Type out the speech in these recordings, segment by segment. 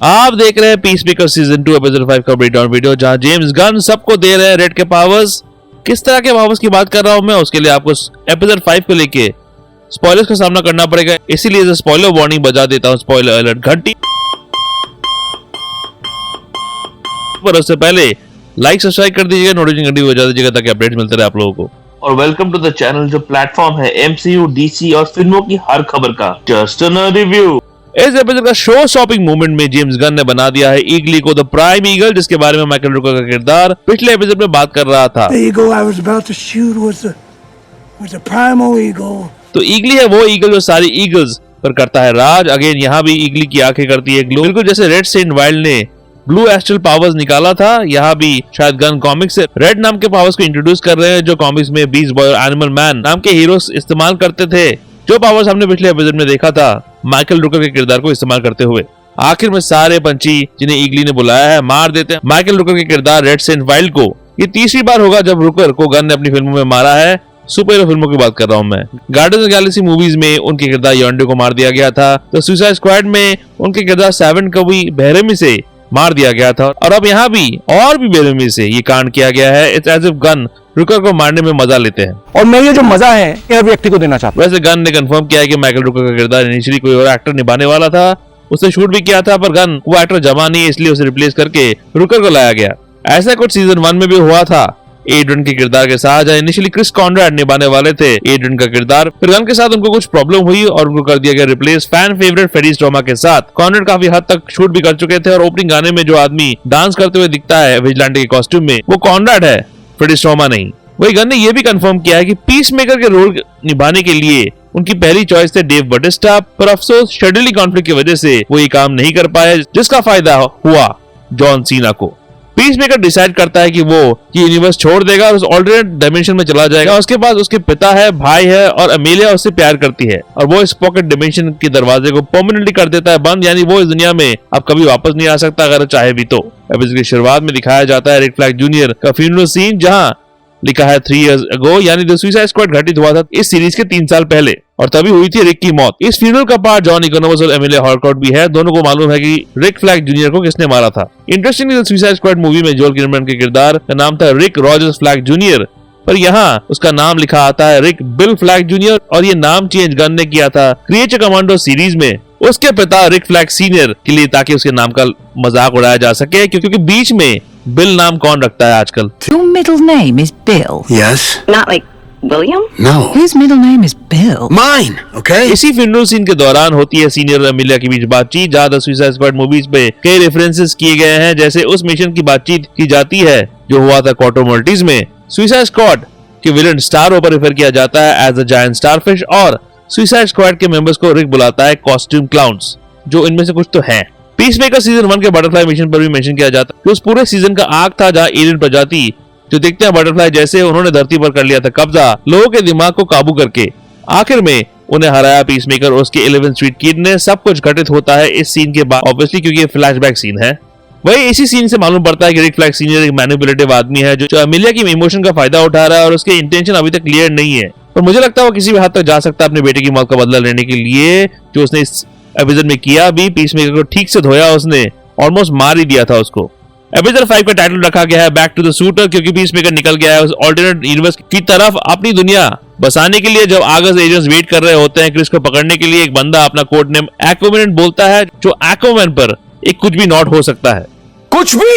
आप देख रहे हैं पीसमेकर सीजन 2 एपिसोड 5 का ब्रेकडाउन वीडियो, जहां जेम्स गन सबको दे रहे हैं रेड के पावर्स। किस तरह के पावर्स की बात कर रहा हूं मैं, उसके लिए आपको एपिसोड 5 को लेके स्पॉयलर्स का सामना करना पड़ेगा, इसीलिए स्पॉइलर वार्निंग बजा देता हूं, स्पॉइलर अलर्ट घंटी। पर उससे पहले लाइक सब्सक्राइब कर दीजिएगा, नोटिफिकेशन घंटी बजा दीजिएगा ताकि अपडेट्स मिलते रहे आप लोगों को। और वेलकम टू द चैनल, जो प्लेटफॉर्म है एमसीयू, डीसी और फिल्मों की हर खबर का। Just a review. इस एपिसोड का शो स्टॉपिंग मूवमेंट में जेम्स गन ने बना दिया है ईगली को द प्राइम ईगल, जिसके बारे में माइकल रूकर का किरदार पिछले एपिसोड में बात कर रहा था। तो ईगली है वो ईगल जो सारी ईगल्स पर करता है राज। अगेन यहाँ भी ईगली की आंखें करती है ग्लो, बिल्कुल जैसे रेड सेंट वाइल्ड ने ब्लू एस्ट्रल पावर्स निकाला था। यहाँ भी शायद गन कॉमिक्स से रेड नाम के पावर्स को इंट्रोड्यूस कर रहे हैं, जो कॉमिक्स में बीस्ट बॉय और एनिमल मैन नाम के हीरोज इस्तेमाल करते थे, जो पावर्स हमने पिछले एपिसोड में देखा था माइकल रूकर के किरदार को इस्तेमाल करते हुए। आखिर में सारे पंछी जिन्हें ईगली ने बुलाया है मार देते हैं माइकल रूकर के किरदार रेड सेंट वाइल्ड को। ये तीसरी बार होगा जब रूकर को गन ने अपनी फिल्मों में मारा है। सुपर हीरो फिल्मों की बात कर रहा हूँ मैं। Guardians of the Galaxy movies में उनके किरदार योंडे को मार दिया गया था, तो सुसाइड स्क्वाड में उनके किरदार सेवन को भी बेरहमी से मार दिया गया था, और अब यहाँ भी और भी बेरहमी से ये कांड किया गया है। इट्स एज इफ गन रूकर को मारने में मजा लेते हैं, और मैं ये जो मजा है हर व्यक्ति को देना चाहता हूं। वैसे गन ने कंफर्म किया है कि माइकल रूकर का किरदार इनिशियली कोई और एक्टर निभाने वाला था, उसने शूट भी किया था, पर गन वो एक्टर जमा नहीं, इसलिए उसे रिप्लेस करके रूकर को लाया गया। ऐसा कुछ सीजन 1 में भी हुआ था। एड्रियन के किरदार के साथ इनिशियली क्रिस कॉनराड निभाने वाले थे एड्रियन का किरदार, फिर गन के साथ उनको कुछ प्रॉब्लम हुई और उनको कर दिया गया रिप्लेस फैन फेवरेट फेडी स्ट्रोमा के साथ। कॉनराड काफी हद तक शूट भी कर चुके थे, और ओपनिंग गाने में जो आदमी डांस करते हुए दिखता है विजिलेंटे के कॉस्ट्यूम में, वो कॉनराड है, फेडी स्ट्रोमा नहीं। वही गन ने यह भी कंफर्म किया है कि पीसमेकर के रोल निभाने के लिए उनकी पहली चॉइस थे डेव बटिस्टा, पर अफसोस शेड्यूलिंग कॉन्फ्लिक्ट की वजह से वो ये काम नहीं कर पाए, जिसका फायदा हुआ जॉन सीना को। पीसमेकर डिसाइड करता है कि वो ये यूनिवर्स छोड़ देगा और उस ऑल्टरनेट डायमेंशन में चला जाएगा। उसके बाद उसके पिता है, भाई है, और अमेलिया उससे प्यार करती है, और वो इस पॉकेट डायमेंशन के दरवाजे को परमानेंटली कर देता है बंद, यानी वो इस दुनिया में अब कभी वापस नहीं आ सकता अगर चाहे भी तो। एपिसोड की शुरुआत में दिखाया जाता है रिक फ्लैग जूनियर का फ्यूनरल सीन, जहां लिखा है 3 years ago, यानी द सुसाइड स्क्वाड घटित हुआ था इस सीरीज के 3 साल पहले, और तभी हुई थी रिक की मौत। इस फ्यूनरल का पार्ट जॉन इकोनोमस और एमिलिया हॉर्कॉट भी है। दोनों को मालूम है कि रिक फ्लैग जूनियर को किसने मारा था। Interestingly the suicide squad movie में जोल किनमैन के किरदार का नाम था रिक रॉजर्स फ्लैग जूनियर, पर यहाँ उसका नाम लिखा आता है रिक बिल फ्लैग जूनियर, और ये नाम चेंज गन ने किया था क्रिएचर कमांडो सीरीज में उसके पिता रिक फ्लैग सीनियर के लिए, ताकि उसके नाम का मजाक उड़ाया जा सके, क्योंकि बीच में बिल नाम कौन रखता है आजकल? Your middle name is Bill. Yes. Not like William? No. Whose middle name is Bill? Mine. Okay. इसी फ्यूनरल सीन के दौरान होती है सीनियर और अमेलिया के बीच बातचीत, जहां द सुसाइड स्क्वाड मूवीज पे कई रेफरेंसेस किए गए हैं, जैसे उस मिशन की बातचीत की जाती है जो हुआ था क्वार्टर मल्टीज में। सुसाइड स्क्वाड के विलन स्टार पर रेफर किया जाता है एज अ जायंट स्टारफिश, और सुसाइड स्क्वाड के मेंबर्स को रिक बुलाता है कॉस्ट्यूम क्लाउन्स, जो इनमें से कुछ तो हैं। पीसमेकर सीजन 1 के बटरफ्लाई मिशन पर भी मेंशन किया जाता है, उस पूरे सीजन का आर्क था जहां एलियन प्रजाति जो दिखते हैं बटरफ्लाई जैसे, उन्होंने धरती पर कर लिया था कब्जा, लोगों के दिमाग को काबू करके। आखिर में उन्हें हराया पीसमेकर और उसके 11 स्ट्रीट किड ने। सब कुछ घटित होता है इस सीन के बाद, ऑब्वियसली क्योंकि ये फ्लैशबैक सीन है। वही इसी सीन से मालूम पड़ता है कि रिक फ्लैग सीनियर एक मैनिपुलेटिव आदमी है, जो अमेलिया की इमोशन का फायदा उठा रहा है, और उसके इंटेंशन अभी तक क्लियर नहीं है, पर मुझे लगता है वो किसी भी हद तक जा सकता है अपने बेटे की मौत का बदला लेने के लिए, जो उसने इस एपिसोड में किया भी। पीसमेकर को ठीक से धोया उसने, ऑलमोस्ट मार ही दिया था उसको। एपिसोड 5 का टाइटल रखा गया है बैक टू द शूटर, क्योंकि पीसमेकर निकल गया है उस ऑल्टरनेट यूनिवर्स की तरफ अपनी दुनिया बसाने के लिए। जब आगस एजेंट्स वेट कर रहे होते हैं क्रिस को पकड़ने के लिए, एक बंदा अपना कोड नेम एक्वामैन बोलता है, जो एक्वामैन पर एक कुछ भी नॉट हो सकता है, कुछ भी।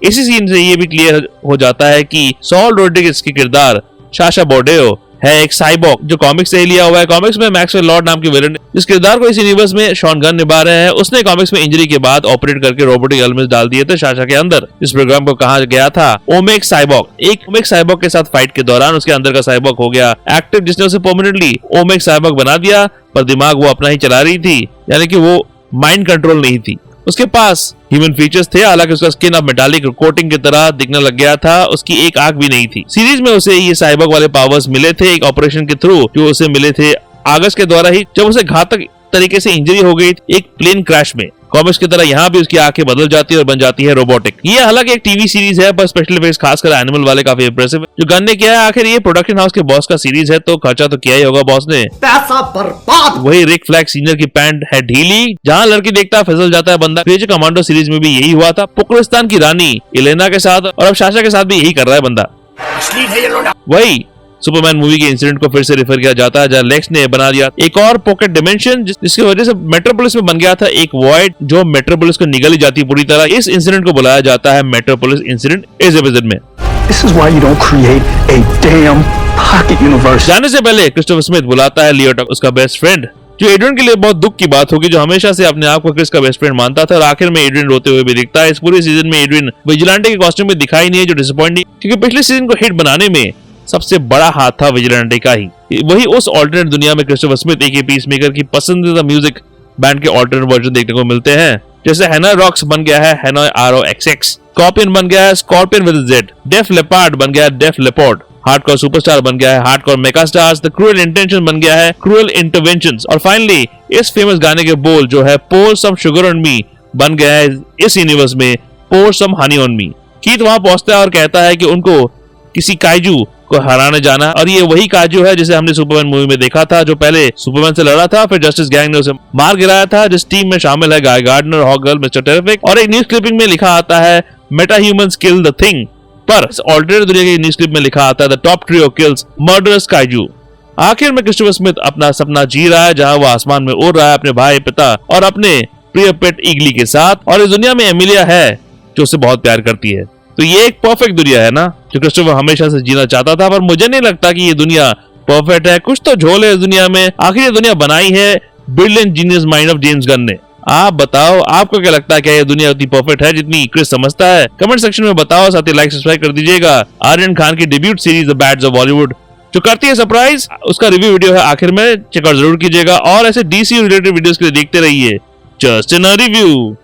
इसी सीन से ये भी क्लियर हो जाता है कि सॉल रोड्रिगेज के किरदार साशा बोर्डेओ है एक साइबॉग, जो कॉमिक्स से लिया हुआ है। कॉमिक्स में मैक्सवेल लॉर्ड नाम के विलेन, जिस किरदार को इस यूनिवर्स में शॉन गन निभा रहे हैं, उसने कॉमिक्स में इंजरी के बाद ऑपरेट करके रोबोटिक एलिमेंट्स डाल दिए थे साशा के अंदर। इस प्रोग्राम को कहा गया था ओमेक साइबॉग। एक ओमेक साइबॉग के साथ फाइट के दौरान उसके अंदर का साइबॉग हो गया एक्टिव, जिसने उसे परमानेंटली ओमेक साइबॉग बना दिया, पर दिमाग वो अपना ही चला रही थी, यानी कि वो माइंड कंट्रोल नहीं थी। उसके पास ह्यूमन फीचर्स थे, हालांकि उसका स्किन अब मेटालिक कोटिंग की तरह दिखने लग गया था, उसकी एक आंख भी नहीं थी। सीरीज में उसे ये साइबॉग वाले पावर्स मिले थे एक ऑपरेशन के थ्रू, जो उसे मिले थे आगस्ट के द्वारा ही, जब उसे घातक तरीके से इंजरी हो गई एक प्लेन क्रैश में। कॉमिक्स की तरह यहाँ भी उसकी आंखें बदल जाती है और बन जाती है रोबोटिक। ये हालांकि एक टीवी सीरीज है, पर स्पेशल इफेक्ट्स खासकर एनिमल वाले काफी इंप्रेसिव है। जो गन ने किया है, आखिर ये प्रोडक्शन हाउस के बॉस का सीरीज है तो खर्चा तो किया ही होगा बॉस ने। पैसा बर्बाद। वही रिक फ्लैग सीनियर की पैंट है ढीली, जहाँ लड़की देखता है फिसल जाता है बंदा। क्रेजी कमांडो सीरीज में भी यही हुआ था, पुकरिस्तान की रानी इलेना के साथ, और अब साशा के साथ भी यही कर रहा है बंदा। वही सुपरमैन मूवी के इंसिडेंट को फिर से रेफर किया जाता है, जहाँ लेक्स ने बना दिया एक और पॉकेट डिमेंशन, जिसकी वजह से मेट्रोपोलिस में बन गया था एक वॉइड जो मेट्रोपोलिस को निगल ही जाती है पूरी तरह। इस इंसिडेंट को बुलाया जाता है मेट्रोपोलिस इंसिडेंट इस एपिसोड में। This is why you don't create a damn pocket universe. जाने से पहले क्रिस्टोफर स्मिथ बुलाता है लियो टक, उसका बेस्ट फ्रेंड, जो एड्रियन के लिए बहुत दुख की बात होगी, जो हमेशा से अपने आप को क्रिस का बेस्ट फ्रेंड मानता था, और आखिर में एड्रियन रोते हुए भी दिखता है। इस पूरे सीजन में एड्रियन विजिलेंटे के कॉस्ट्यूम में दिखाई नहीं है, जो डिसअपॉइंटिंग, क्योंकि पिछले सीजन को हिट बनाने में सबसे बड़ा हाथ था विजिलेंटे का ही। वही उस ऑल्टरनेट दुनिया में क्रिस्टोफर स्मिथ एक पीसमेकर की पसंदीदा म्यूजिक बैंड के ऑल्टरनेट वर्जन देखने को मिलते हैं, जैसे हैनॉय रॉक्स बन गया है हैनॉय ROXX, स्कॉर्पियन बन गया है scorpion with Z, Def Leppard बन गया है डेफ लेपर्ड, हार्डकोर सुपरस्टार बन गया है hardcore megastars, the cruel intention बन गया है क्रूएल इंटरवेंशंस, और फाइनली इस फेमस गाने के बोल जो है पोर सम शुगर ऑन मी बन गया है इस यूनिवर्स में पोर सम हनी ऑन मी। कीथ वहां पहुंचता है और कहता है कि उनको किसी काइजू को हराने जाना, और ये वही काइजू है जिसे हमने सुपरमैन मूवी में देखा था, जो पहले सुपरमैन से लड़ा था, फिर जस्टिस गैंग ने उसे मार गिराया था, जिस टीम में शामिल है गाय गार्डनर, हॉकगर्ल, मिस्टर टेरिफिक, और एक न्यूज क्लिपिंग में लिखा आता है Meta humans kill the thing, पर ऑल्टरनेट दुनिया की न्यूज क्लिप में लिखा आता है the top trio kills murderous kaiju. आखिर में क्रिस्टोफर स्मिथ अपना सपना जी रहा है, जहां वो आसमान में उड़ रहा है अपने भाई, पिता और अपने प्रिय पेट ईगली के साथ, और इस दुनिया में एमिलिया है जो उसे बहुत प्यार करती है। तो ये एक परफेक्ट दुनिया है ना, जो क्रिस्टोफर हमेशा से जीना चाहता था, पर मुझे नहीं लगता कि ये दुनिया परफेक्ट है। कुछ तो झोल है इस दुनिया में। आखिर ये दुनिया बनाई है brilliant genius mind of James Gunn ने। आप बताओ, आपको क्या लगता है, क्या ये दुनिया उतनी परफेक्ट है जितनी क्रिस समझता है? कमेंट सेक्शन में बताओ, साथ ही लाइक सब्सक्राइब कर दीजिएगा। आर्यन खान की debut series the bads of Bollywood जो करती है सरप्राइज, उसका रिव्यू वीडियो है आखिर में, चेकआउट जरूर कीजिएगा, और ऐसे DC रिलेटेड वीडियोस के लिए देखते रहिए just in review.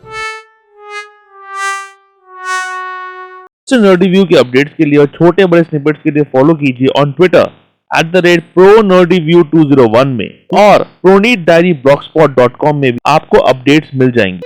Nerdy view के अपडेट्स के लिए और छोटे बड़े स्निपेट्स के लिए फॉलो कीजिए ऑन ट्विटर @ProNerdyView201 में, और ProNeedDiaryBlogspot.com में भी आपको अपडेट्स मिल जाएंगे।